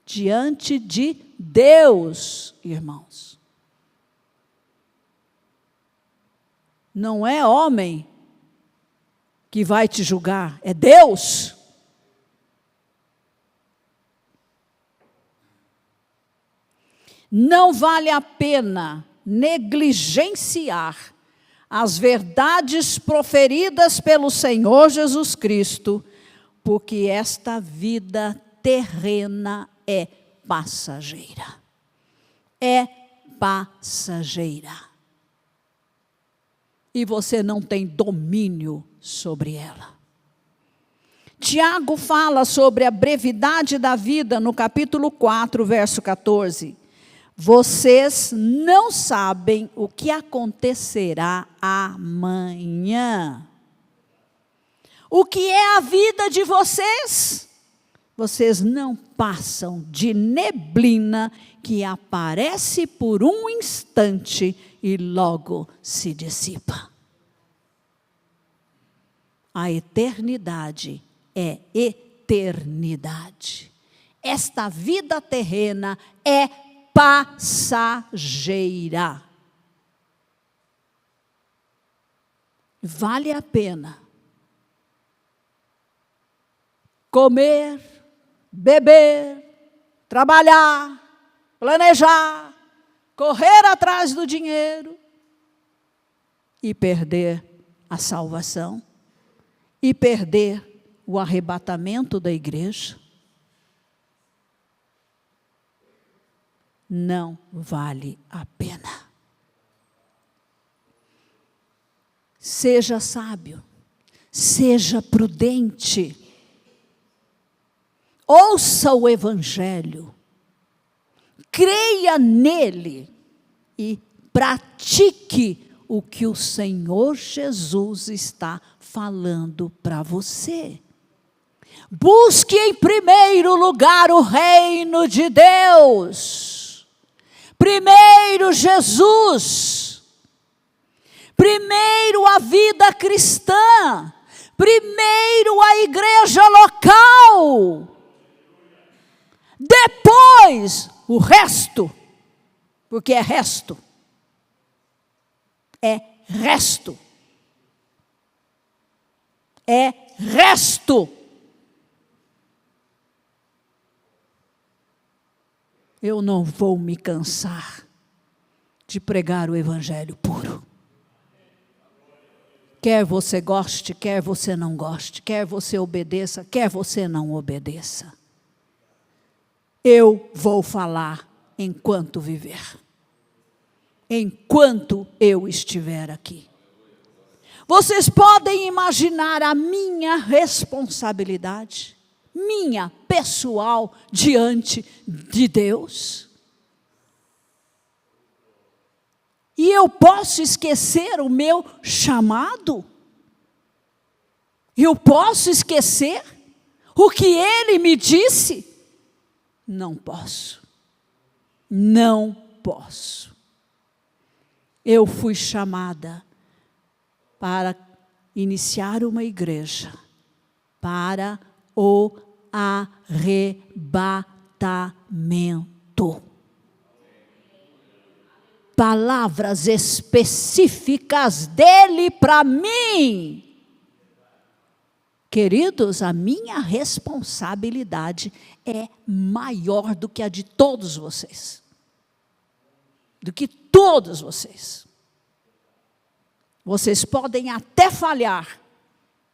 Diante de Deus, irmãos. Não é homem que vai te julgar, é Deus. Não vale a pena negligenciar as verdades proferidas pelo Senhor Jesus Cristo, porque esta vida terrena é passageira. é passageira. E você não tem domínio sobre ela. Tiago fala sobre a brevidade da vida no capítulo 4, verso 14. Vocês não sabem o que acontecerá amanhã. O que é a vida de vocês? Vocês não passam de neblina que aparece por um instante e logo se dissipa. A eternidade é eternidade. Esta vida terrena é passageira. Vale a pena comer, beber, trabalhar, planejar, correr atrás do dinheiro e perder a salvação e perder o arrebatamento da igreja? Não vale a pena. Seja sábio, seja prudente, ouça o Evangelho, creia nele e pratique o que o Senhor Jesus está falando para você. Busque em primeiro lugar o reino de Deus. Primeiro Jesus. Primeiro a vida cristã. Primeiro a igreja local. Depois o resto. Porque é resto. É resto. É resto. Eu não vou me cansar de pregar o evangelho puro. Quer você goste, quer você não goste, quer você obedeça, quer você não obedeça. Eu vou falar enquanto viver. Enquanto eu estiver aqui. Vocês podem imaginar a minha responsabilidade, minha pessoal, diante de Deus? E eu posso esquecer o meu chamado? Eu posso esquecer o que Ele me disse? Não posso. Não posso. Eu fui chamada para iniciar uma igreja, para o arrebatamento. Palavras específicas dele para mim. Queridos, a minha responsabilidade é maior do que a de todos vocês. Do que todos vocês. Vocês podem até falhar.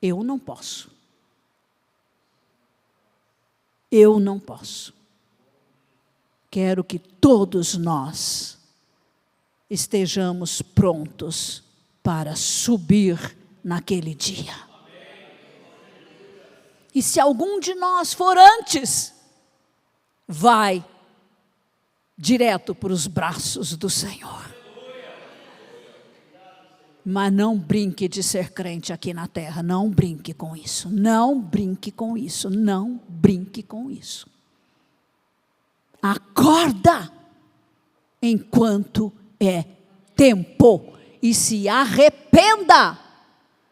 Eu não posso. Eu não posso. Quero que todos nós estejamos prontos para subir naquele dia. E se algum de nós for antes, vai direto para os braços do Senhor. Mas não brinque de ser crente aqui na terra, não brinque com isso, não brinque com isso, não brinque com isso. Acorda enquanto é tempo e se arrependa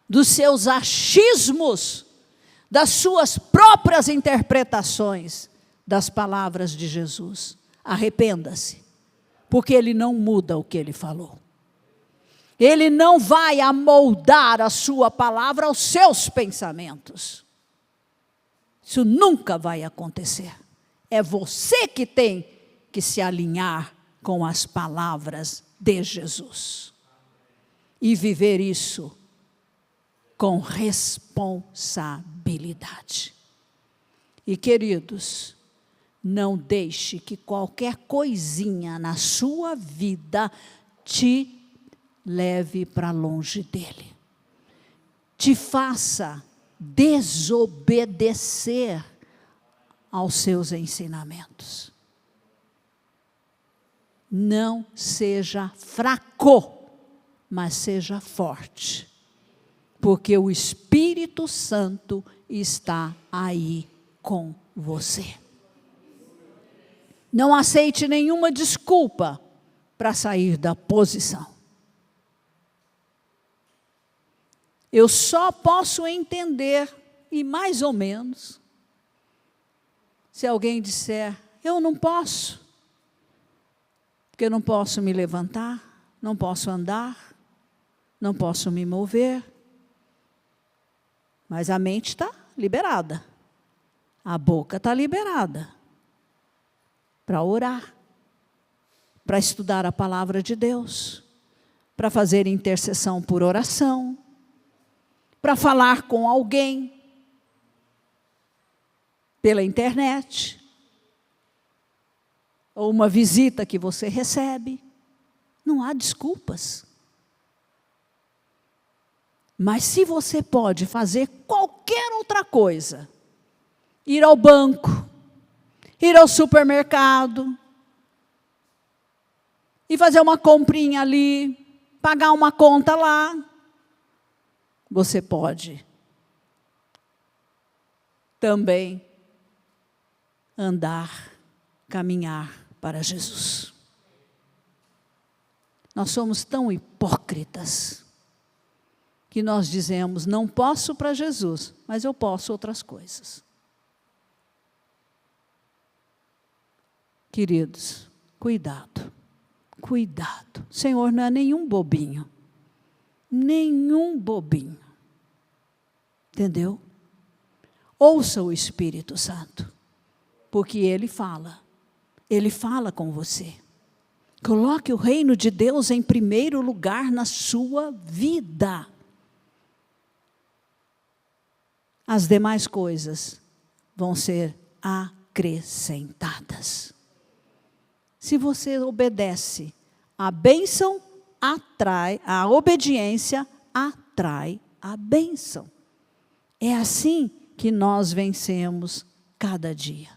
dos seus achismos, das suas próprias interpretações das palavras de Jesus. Arrependa-se, porque Ele não muda o que Ele falou. Ele não vai amoldar a sua palavra aos seus pensamentos. Isso nunca vai acontecer. É você que tem que se alinhar com as palavras de Jesus. E viver isso com responsabilidade. E queridos, Não deixe que qualquer coisinha na sua vida te leve para longe dele. Te faça desobedecer aos seus ensinamentos. Não seja fraco, mas seja forte, porque o Espírito Santo está aí com você. Não aceite nenhuma desculpa para sair da posição. Eu só posso entender, e mais ou menos, se alguém disser, eu não posso, porque eu não posso me levantar, não posso andar, não posso me mover, mas a mente está liberada, a boca está liberada, para orar, para estudar a palavra de Deus, para fazer intercessão por oração, para falar com alguém, pela internet, ou uma visita que você recebe. Não há desculpas. Mas se você pode fazer qualquer outra coisa, ir ao banco, ir ao supermercado, e fazer uma comprinha ali, pagar uma conta lá, você pode também andar, caminhar para Jesus. Nós somos tão hipócritas que nós dizemos, não posso para Jesus, mas eu posso outras coisas. Queridos, cuidado, cuidado. O Senhor não é nenhum bobinho. Nenhum bobinho. Entendeu? Ouça o Espírito Santo, porque Ele fala com você. Coloque o reino de Deus em primeiro lugar na sua vida. As demais coisas vão ser acrescentadas. Se você obedece, a bênção atrai, a obediência atrai a bênção. É assim que nós vencemos cada dia,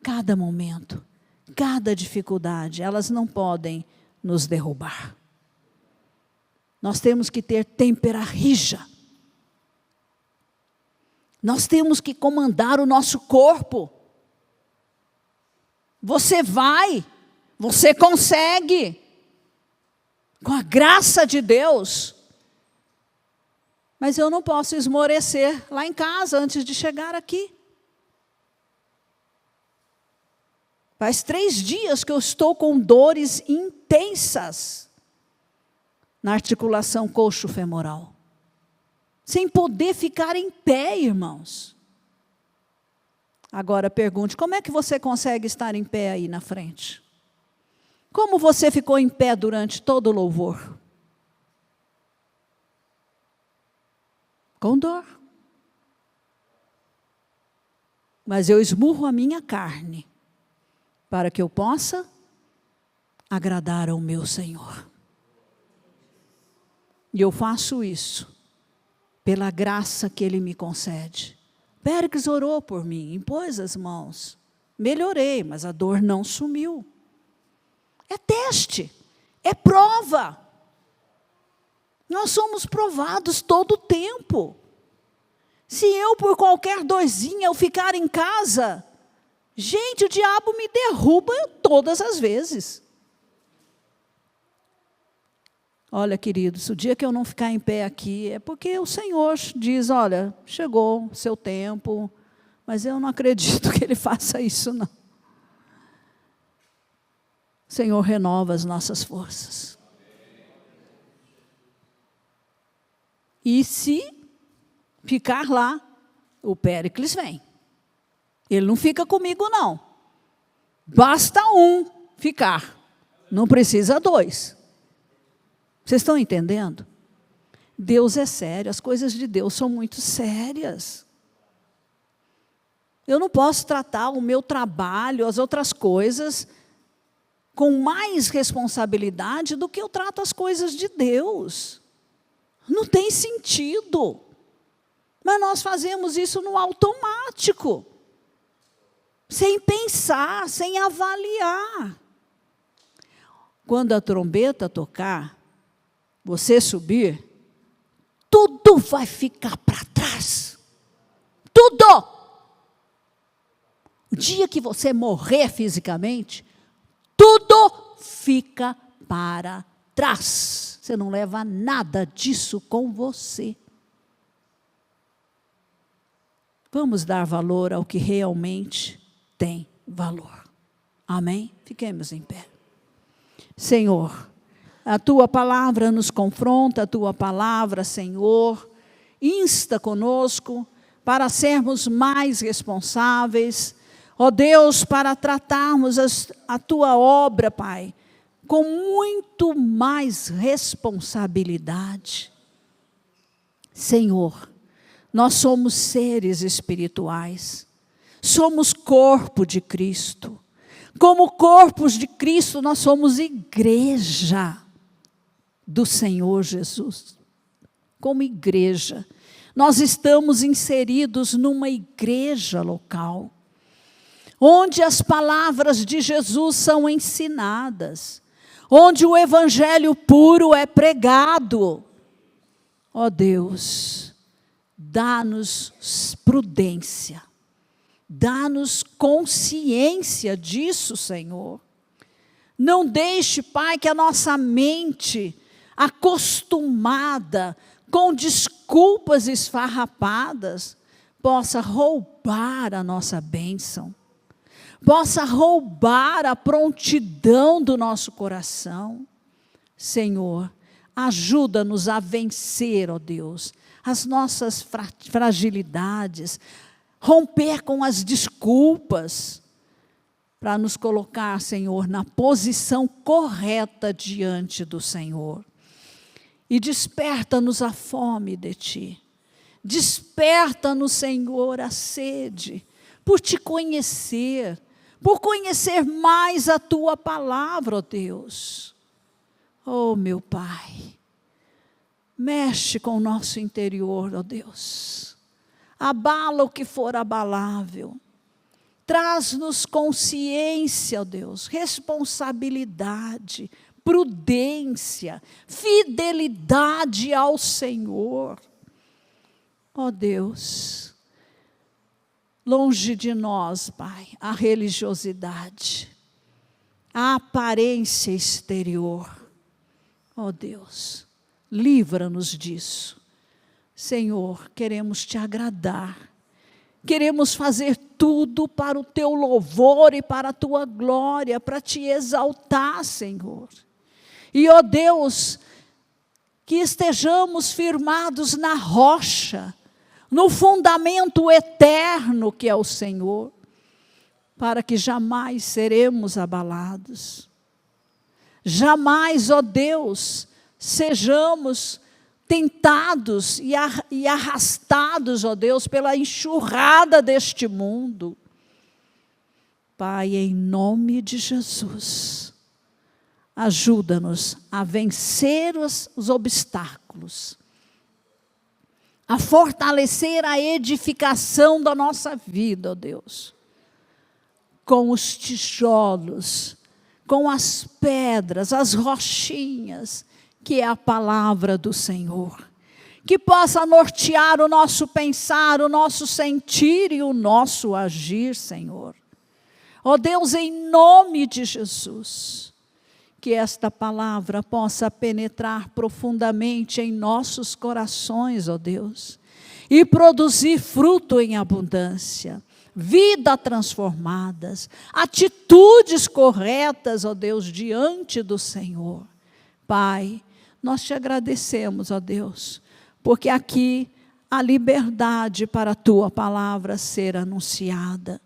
cada momento, cada dificuldade. Elas não podem nos derrubar. Nós temos que ter têmpera rija. Nós temos que comandar o nosso corpo. Você vai, você consegue, com a graça de Deus. Mas eu não posso esmorecer lá em casa antes de chegar aqui. Faz 3 dias que eu estou com dores intensas na articulação coxo-femoral. Sem poder ficar em pé, irmãos. Agora pergunte, como é que você consegue estar em pé aí na frente? Como você ficou em pé durante todo o louvor? Com dor. Mas eu esmurro a minha carne, para que eu possa agradar ao meu Senhor. E eu faço isso, pela graça que Ele me concede. Péricles orou por mim, impôs as mãos. Melhorei, mas a dor não sumiu. É teste, é prova. Nós somos provados todo o tempo. Se eu, por qualquer dorzinha, eu ficar em casa, gente, o diabo me derruba todas as vezes. Olha, queridos, o dia que eu não ficar em pé aqui, é porque o Senhor diz, olha, chegou o seu tempo, mas eu não acredito que Ele faça isso, não. O Senhor renova as nossas forças. E se ficar lá, o Péricles vem. Ele não fica comigo, não. Basta um ficar, não precisa 2. Vocês estão entendendo? Deus é sério, as coisas de Deus são muito sérias. Eu não posso tratar o meu trabalho, as outras coisas, com mais responsabilidade do que eu trato as coisas de Deus. Não tem sentido. Mas nós fazemos isso no automático, sem pensar, sem avaliar. Quando a trombeta tocar, você subir, tudo vai ficar para trás. Tudo! O dia que você morrer fisicamente, tudo fica para trás. Você não leva nada disso com você. Vamos dar valor ao que realmente tem valor. Amém? Fiquemos em pé. Senhor, a Tua palavra nos confronta, a Tua palavra, Senhor, insta conosco para sermos mais responsáveis. Ó Deus, para tratarmos a Tua obra, Pai, com muito mais responsabilidade. Senhor, nós somos seres espirituais, somos corpo de Cristo. Como corpos de Cristo, nós somos igreja do Senhor Jesus. Como igreja, nós estamos inseridos numa igreja local, onde as palavras de Jesus são ensinadas, onde o evangelho puro é pregado. Ó Deus, dá-nos prudência, dá-nos consciência disso, Senhor. Não deixe, Pai, que a nossa mente, acostumada com desculpas esfarrapadas, possa roubar a nossa bênção, possa roubar a prontidão do nosso coração. Senhor, ajuda-nos a vencer, ó Deus, as nossas fragilidades, romper com as desculpas, para nos colocar, Senhor, na posição correta diante do Senhor. E desperta-nos a fome de Ti. Desperta-nos, Senhor, a sede, por Te conhecer, por conhecer mais a Tua palavra, ó Deus. Oh, meu Pai, mexe com o nosso interior, ó Deus. Abala o que for abalável. Traz-nos consciência, ó Deus, responsabilidade, prudência, fidelidade ao Senhor. Ó Deus, longe de nós, Pai, a religiosidade, a aparência exterior. Ó Deus, livra-nos disso. Senhor, queremos Te agradar, queremos fazer tudo para o Teu louvor e para a Tua glória, para Te exaltar, Senhor. E, ó Deus, que estejamos firmados na rocha, no fundamento eterno que é o Senhor, para que jamais seremos abalados. Jamais, ó Deus, sejamos tentados e arrastados, ó Deus, pela enxurrada deste mundo. Pai, em nome de Jesus, ajuda-nos a vencer os obstáculos, a fortalecer a edificação da nossa vida, ó Deus, com os tijolos, com as pedras, as rochinhas, que é a palavra do Senhor, que possa nortear o nosso pensar, o nosso sentir e o nosso agir, Senhor. Ó Deus, em nome de Jesus, que esta palavra possa penetrar profundamente em nossos corações, ó Deus, e produzir fruto em abundância, vida transformadas, atitudes corretas, ó Deus, diante do Senhor. Pai, nós Te agradecemos, ó Deus, porque aqui há liberdade para a Tua palavra ser anunciada.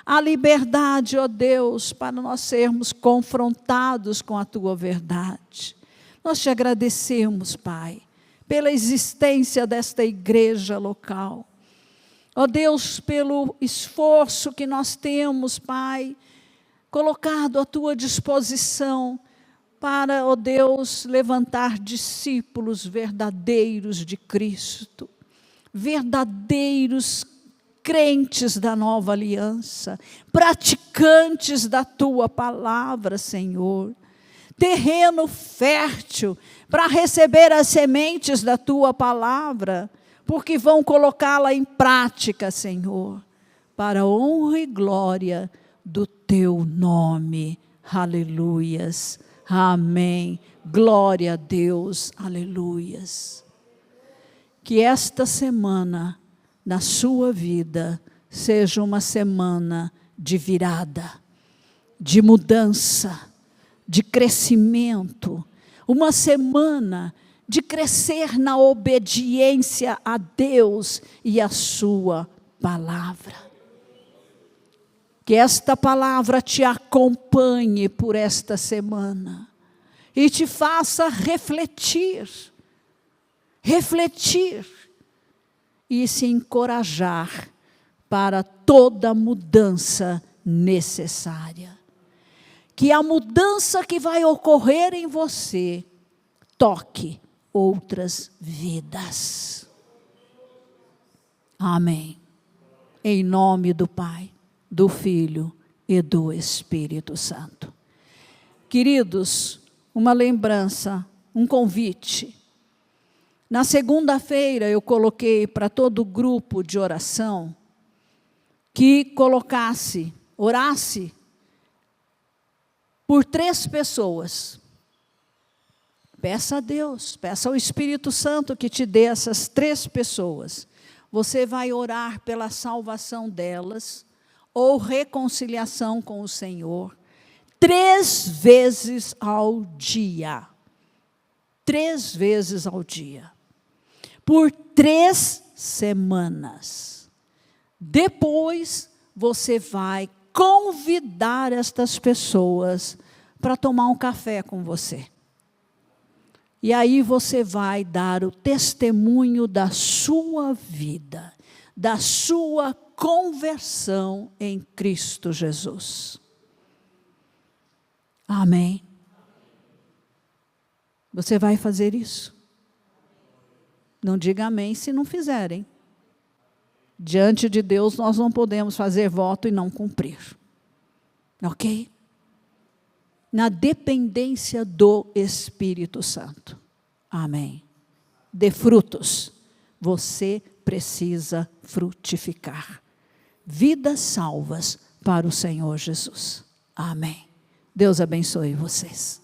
Há liberdade, ó Deus, para nós sermos confrontados com a Tua verdade. Nós Te agradecemos, Pai, pela existência desta igreja local. Ó Deus, pelo esforço que nós temos, Pai, colocado à tua disposição para, ó Deus, levantar discípulos verdadeiros de Cristo, verdadeiros crentes da nova aliança, praticantes da tua palavra, Senhor. Terreno fértil para receber as sementes da tua palavra, porque vão colocá-la em prática, Senhor, para a honra e glória do teu nome. Aleluias. Amém. Glória a Deus. Aleluias. Que esta semana, na sua vida, seja uma semana de virada, de mudança, de crescimento, uma semana de crescer na obediência a Deus e a sua palavra. Que esta palavra te acompanhe por esta semana e te faça refletir e se encorajar para toda mudança necessária. Que a mudança que vai ocorrer em você toque outras vidas. Amém. Em nome do Pai, do Filho e do Espírito Santo. Queridos, uma lembrança, um convite. Na segunda-feira eu coloquei para todo o grupo de oração que orasse por 3 pessoas. Peça a Deus, peça ao Espírito Santo que te dê essas 3 pessoas. Você vai orar pela salvação delas ou reconciliação com o Senhor 3 vezes ao dia. 3 vezes ao dia. Por 3 semanas. Depois, você vai convidar estas pessoas para tomar um café com você. E aí você vai dar o testemunho da sua vida, da sua conversão em Cristo Jesus. Amém. Você vai fazer isso? Não diga amém se não fizerem. Diante de Deus nós não podemos fazer voto e não cumprir. Ok? Na dependência do Espírito Santo. Amém. Dê frutos. Você precisa frutificar. Vidas salvas para o Senhor Jesus. Amém. Deus abençoe vocês.